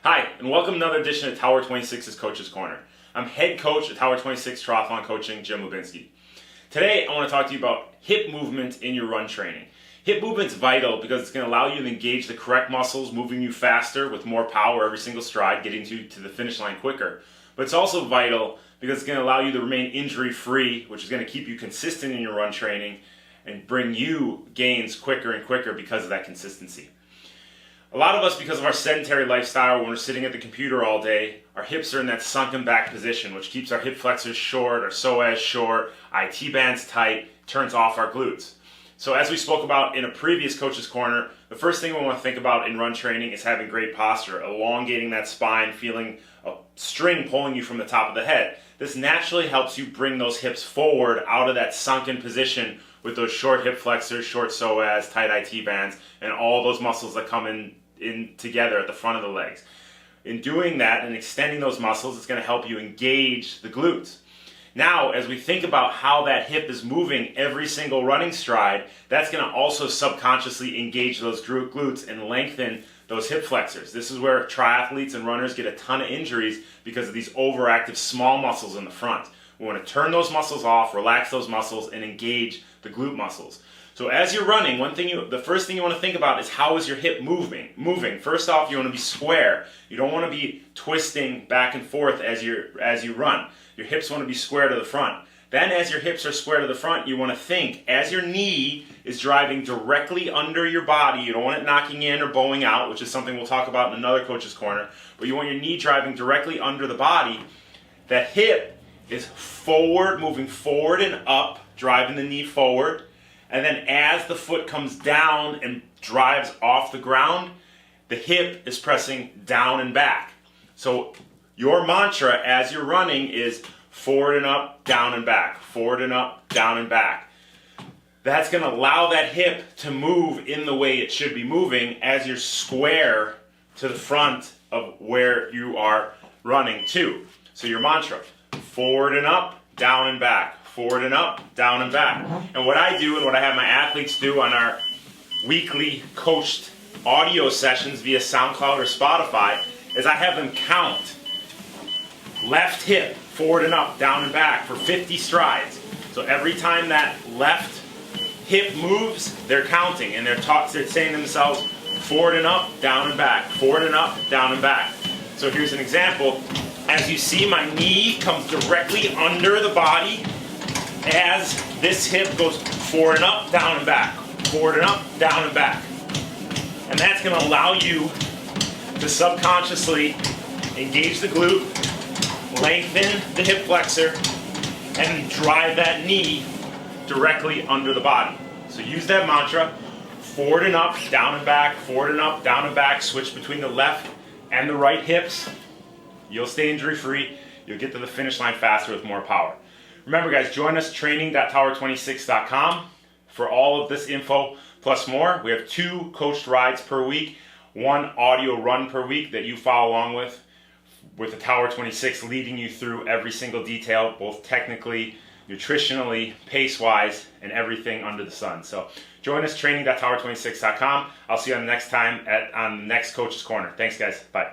Hi, and welcome to another edition of Tower 26's Coach's Corner. I'm head coach at Tower 26 Triathlon Coaching, Jim Lubinsky. Today, I want to talk to you about hip movement in your run training. Hip movement's vital because it's going to allow you to engage the correct muscles, moving you faster with more power every single stride, getting you to the finish line quicker. But it's also vital because it's going to allow you to remain injury-free, which is going to keep you consistent in your run training and bring you gains quicker and quicker because of that consistency. A lot of us, because of our sedentary lifestyle, when we're sitting at the computer all day, our hips are in that sunken back position, which keeps our hip flexors short, our psoas short, IT bands tight, turns off our glutes. So as we spoke about in a previous Coach's Corner, the first thing we want to think about in run training is having great posture, elongating that spine, feeling a string pulling you from the top of the head. This naturally helps you bring those hips forward out of that sunken position with those short hip flexors, short psoas, tight IT bands, and all those muscles that come in together at the front of the legs. In doing that and extending those muscles, it's going to help you engage the glutes. Now, as we think about how that hip is moving every single running stride, that's going to also subconsciously engage those glutes and lengthen those hip flexors. This is where triathletes and runners get a ton of injuries because of these overactive small muscles in the front. We want to turn those muscles off, relax those muscles, and engage the glute muscles. So as you're running, the first thing you want to think about is how is your hip moving. First off, you want to be square. You don't want to be twisting back and forth as you run. Your hips want to be square to the front. Then as your hips are square to the front, you want to think as your knee is driving directly under your body. You don't want it knocking in or bowing out, which is something we'll talk about in another Coach's Corner. But you want your knee driving directly under the body. That hip is forward, moving forward and up, driving the knee forward. And then as the foot comes down and drives off the ground, the hip is pressing down and back. So your mantra as you're running is forward and up, down and back, forward and up, down and back. That's going to allow that hip to move in the way it should be moving as you're square to the front of where you are running to. So your mantra, forward and up, down and back. Forward and up, down and back. And what I do and what I have my athletes do on our weekly coached audio sessions via SoundCloud or Spotify is I have them count left hip, forward and up, down and back for 50 strides. So every time that left hip moves, they're counting and they're saying to themselves, forward and up, down and back, forward and up, down and back. So here's an example. As you see, my knee comes directly under the body as this hip goes forward and up, down and back, forward and up, down and back. And that's going to allow you to subconsciously engage the glute, lengthen the hip flexor, and drive that knee directly under the body. So use that mantra, forward and up, down and back, forward and up, down and back, switch between the left and the right hips. You'll stay injury-free. You'll get to the finish line faster with more power. Remember guys, join us training.tower26.com for all of this info plus more. We have 2 coached rides per week, 1 audio run per week that you follow along with the Tower 26 leading you through every single detail, both technically, nutritionally, pace-wise, and everything under the sun. So join us training.tower26.com. I'll see you on the next time on the next Coach's Corner. Thanks guys. Bye.